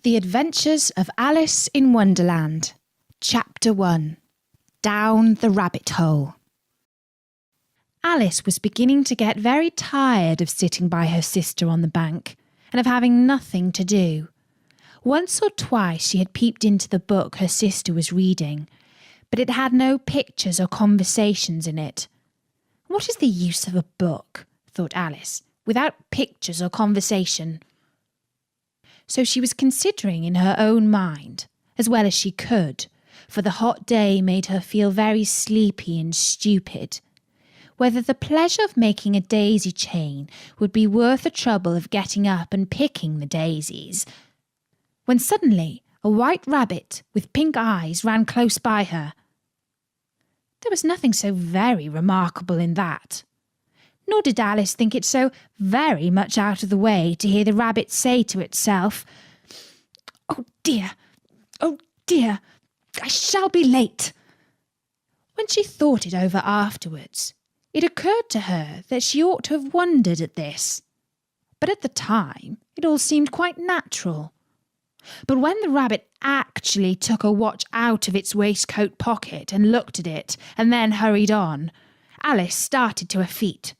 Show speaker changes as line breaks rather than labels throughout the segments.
The Adventures of Alice in Wonderland, Chapter 1, Down the Rabbit Hole. Alice was beginning to get very tired of sitting by her sister on the bank and of having nothing to do. Once or twice she had peeped into the book her sister was reading, but it had no pictures or conversations in it. What is the use of a book, thought Alice, without pictures or conversation? So she was considering in her own mind, as well as she could, for the hot day made her feel very sleepy and stupid, whether the pleasure of making a daisy chain would be worth the trouble of getting up and picking the daisies, when suddenly a white rabbit with pink eyes ran close by her. There was nothing so very remarkable in that. Nor did Alice think it so very much out of the way to hear the rabbit say to itself, oh dear, I shall be late." When she thought it over afterwards, it occurred to her that she ought to have wondered at this. But at the time, it all seemed quite natural. But when the rabbit actually took a watch out of its waistcoat pocket and looked at it and then hurried on, Alice started to her feet.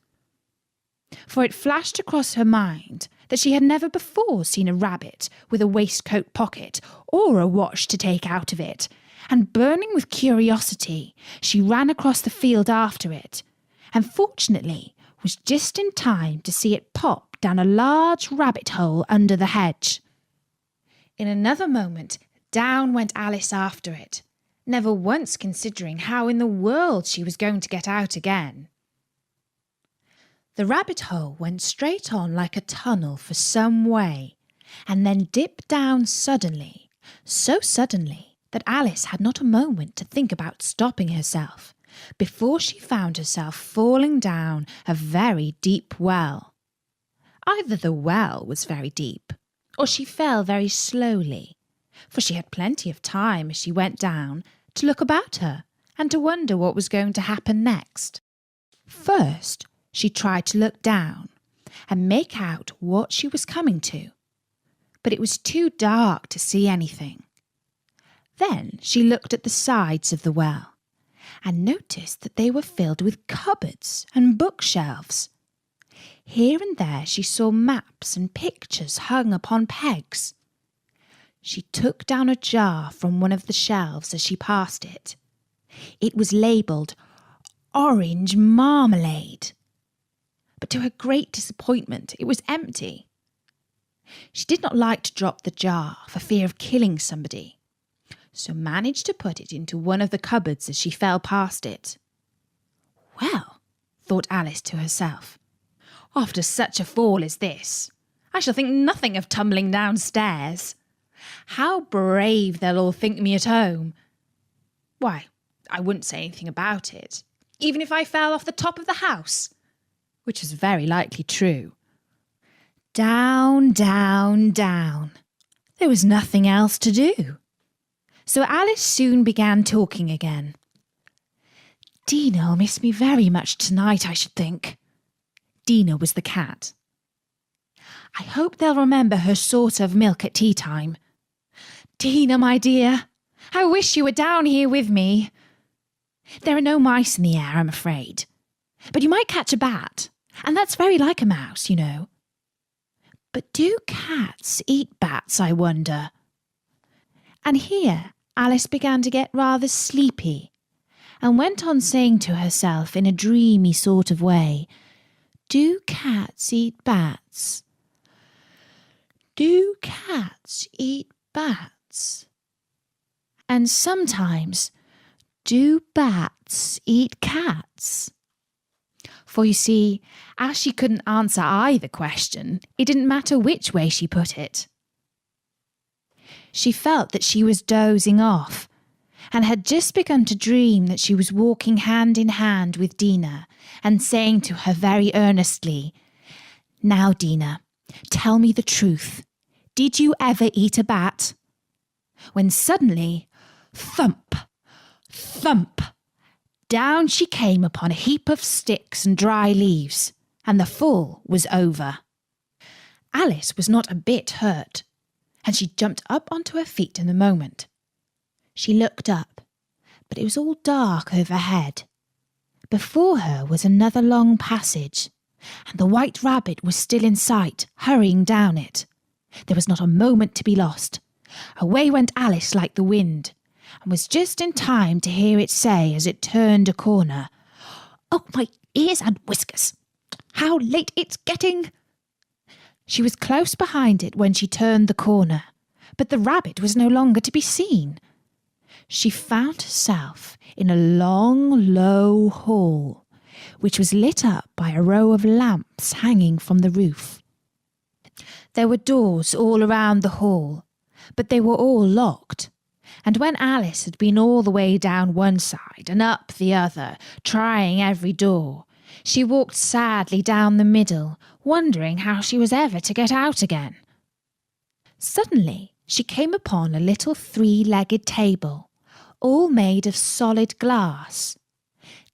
For it flashed across her mind that she had never before seen a rabbit with a waistcoat pocket or a watch to take out of it, and burning with curiosity, she ran across the field after it, and fortunately was just in time to see it pop down a large rabbit hole under the hedge. In another moment, down went Alice after it, never once considering how in the world she was going to get out again. The rabbit hole went straight on like a tunnel for some way, and then dipped down suddenly, so suddenly that Alice had not a moment to think about stopping herself, before she found herself falling down a very deep well. Either the well was very deep, or she fell very slowly, for she had plenty of time as she went down to look about her and to wonder what was going to happen next. First, she tried to look down and make out what she was coming to, but it was too dark to see anything. Then she looked at the sides of the well and noticed that they were filled with cupboards and bookshelves. Here and there she saw maps and pictures hung upon pegs. She took down a jar from one of the shelves as she passed it. It was labelled Orange Marmalade. But to her great disappointment, it was empty. She did not like to drop the jar for fear of killing somebody, so managed to put it into one of the cupboards as she fell past it. Well, thought Alice to herself, after such a fall as this, I shall think nothing of tumbling downstairs. How brave they'll all think me at home. Why, I wouldn't say anything about it, even if I fell off the top of the house, which was very likely true. Down, down, down. There was nothing else to do. So Alice soon began talking again. Dinah'll miss me very much tonight, I should think. Dinah was the cat. I hope they'll remember her saucer of milk at tea time. Dinah, my dear, I wish you were down here with me. There are no mice in the air, I'm afraid. But you might catch a bat, and that's very like a mouse, you know. But do cats eat bats, I wonder? And here Alice began to get rather sleepy, and went on saying to herself in a dreamy sort of way, do cats eat bats? Do cats eat bats? And sometimes, do bats eat cats? For you see, as she couldn't answer either question, it didn't matter which way she put it. She felt that she was dozing off, and had just begun to dream that she was walking hand in hand with Dinah, and saying to her very earnestly, Now, Dinah, tell me the truth. Did you ever eat a bat? When suddenly, thump, thump, down she came upon a heap of sticks and dry leaves, and the fall was over. Alice was not a bit hurt, and she jumped up onto her feet in a moment. She looked up, but it was all dark overhead. Before her was another long passage, and the White Rabbit was still in sight, hurrying down it. There was not a moment to be lost. Away went Alice like the wind, and was just in time to hear it say as it turned a corner, "Oh, my ears and whiskers! How late it's getting!" She was close behind it when she turned the corner, but the rabbit was no longer to be seen. She found herself in a long, low hall, which was lit up by a row of lamps hanging from the roof. There were doors all around the hall, but they were all locked, and when Alice had been all the way down one side and up the other, trying every door, she walked sadly down the middle, wondering how she was ever to get out again. Suddenly she came upon a little three-legged table, all made of solid glass.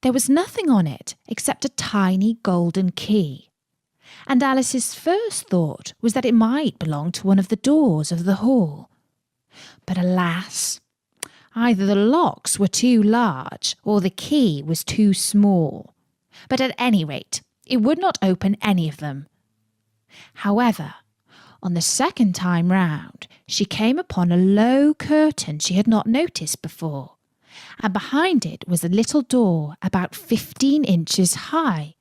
There was nothing on it except a tiny golden key, and Alice's first thought was that it might belong to one of the doors of the hall. But alas, either the locks were too large or the key was too small. But at any rate, it would not open any of them. However, on the second time round, she came upon a low curtain she had not noticed before, and behind it was a little door about 15 inches high.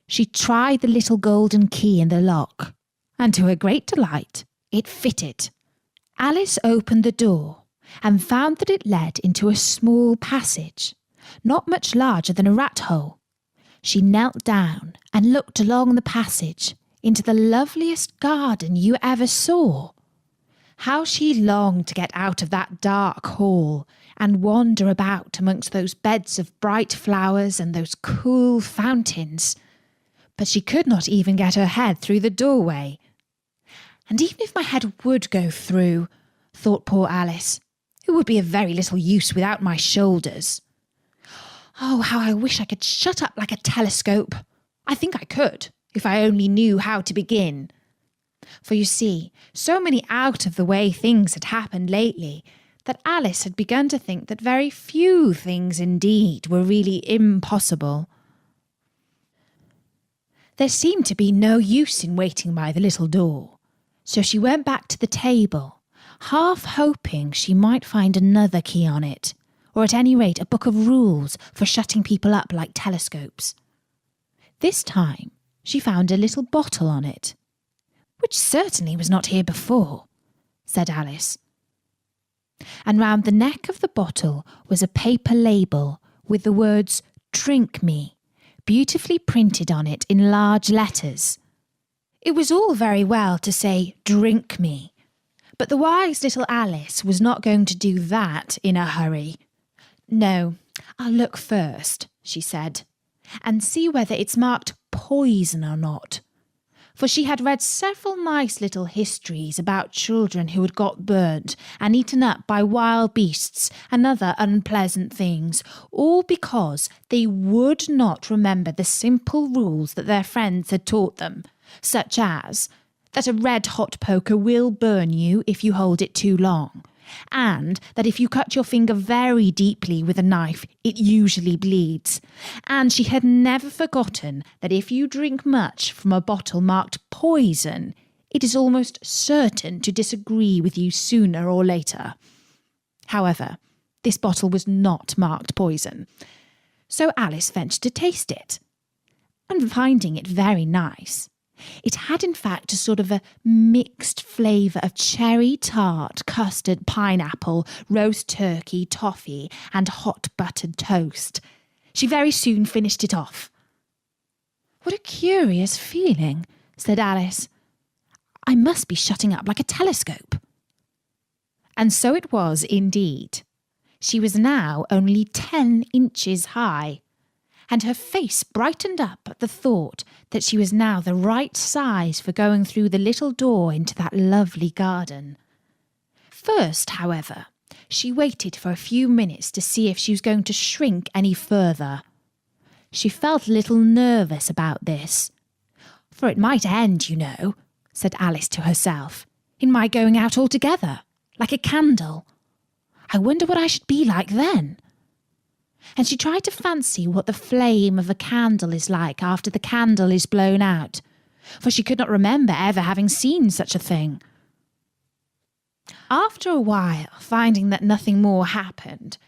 She tried the little golden key in the lock, and to her great delight, it fitted. Alice opened the door and found that it led into a small passage, not much larger than a rat hole. She knelt down and looked along the passage into the loveliest garden you ever saw. How she longed to get out of that dark hall and wander about amongst those beds of bright flowers and those cool fountains. But she could not even get her head through the doorway. And even if my head would go through, thought poor Alice, it would be of very little use without my shoulders. Oh, how I wish I could shut up like a telescope. I think I could, if I only knew how to begin. For you see, so many out-of-the-way things had happened lately that Alice had begun to think that very few things indeed were really impossible. There seemed to be no use in waiting by the little door, so she went back to the table, half hoping she might find another key on it, or at any rate a book of rules for shutting people up like telescopes. This time she found a little bottle on it, which certainly was not here before, said Alice. And round the neck of the bottle was a paper label with the words "Drink Me" beautifully printed on it in large letters. It was all very well to say "Drink me," but the wise little Alice was not going to do that in a hurry. "No, I'll look first," she said, "and see whether it's marked poison or not." For she had read several nice little histories about children who had got burnt and eaten up by wild beasts and other unpleasant things, all because they would not remember the simple rules that their friends had taught them, such as that a red-hot poker will burn you if you hold it too long, and that if you cut your finger very deeply with a knife, it usually bleeds. And she had never forgotten that if you drink much from a bottle marked poison, it is almost certain to disagree with you sooner or later. However, this bottle was not marked poison, so Alice ventured to taste it, and finding it very nice, it had in fact a sort of a mixed flavour of cherry tart, custard, pineapple, roast turkey, toffee, and hot buttered toast. She very soon finished it off. "What a curious feeling," said Alice. "I must be shutting up like a telescope." And so it was indeed. She was now only 10 inches high, and her face brightened up at the thought that she was now the right size for going through the little door into that lovely garden. First, however, she waited for a few minutes to see if she was going to shrink any further. She felt a little nervous about this. "For it might end, you know," said Alice to herself. in my going out altogether, like a candle. I wonder what I should be like then. And she tried to fancy what the flame of a candle is like after the candle is blown out, for she could not remember ever having seen such a thing. After a while, finding that nothing more happened,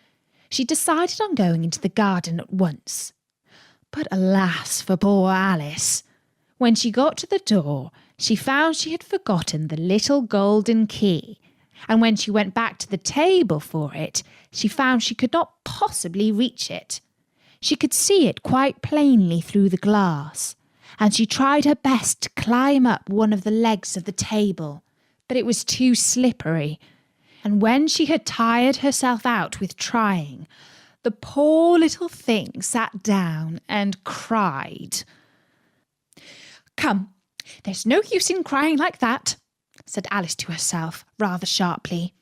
she decided on going into the garden at once. But alas for poor Alice! When she got to the door, she found she had forgotten the little golden key, and when she went back to the table for it, she found she could not possibly reach it. She could see it quite plainly through the glass, and she tried her best to climb up one of the legs of the table, but it was too slippery, and when she had tired herself out with trying, the poor little thing sat down and cried. "Come, there's no use in crying like that," said Alice to herself, rather sharply.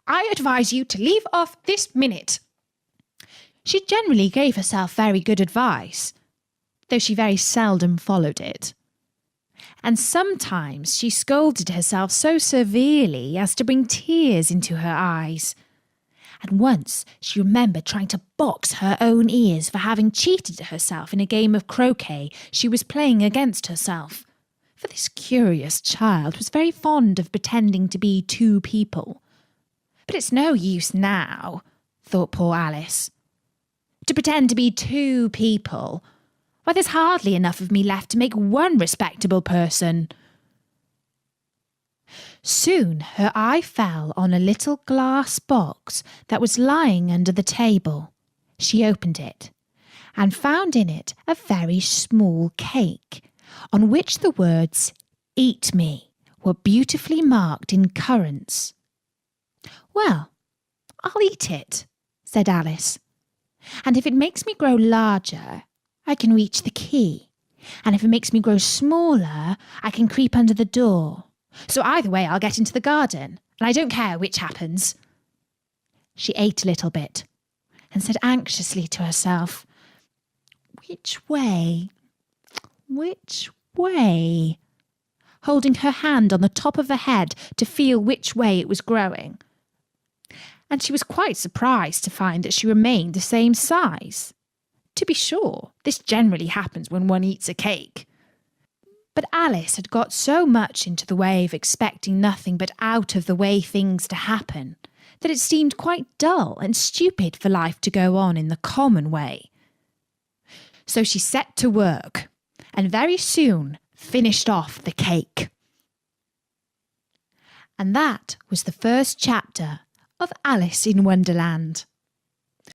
"I advise you to leave off this minute." She generally gave herself very good advice, though she very seldom followed it. And sometimes she scolded herself so severely as to bring tears into her eyes. And once she remembered trying to box her own ears for having cheated herself in a game of croquet she was playing against herself. For this curious child was very fond of pretending to be two people. But it's no use now, thought poor Alice, to pretend to be two people. Why, there's hardly enough of me left to make one respectable person. Soon her eye fell on a little glass box that was lying under the table. She opened it and found in it a very small cake, on which the words "Eat me" were beautifully marked in currants. "Well, I'll eat it," said Alice, "and if it makes me grow larger, I can reach the key, and if it makes me grow smaller, I can creep under the door. So either way I'll get into the garden, and I don't care which happens." She ate a little bit, and said anxiously to herself, "Which way? Which way?" holding her hand on the top of her head to feel which way it was growing. And she was quite surprised to find that she remained the same size. To be sure, this generally happens when one eats a cake. But Alice had got so much into the way of expecting nothing but out-of-the-way things to happen that it seemed quite dull and stupid for life to go on in the common way. So she set to work, and very soon finished off the cake. And that was the first chapter of Alice in Wonderland.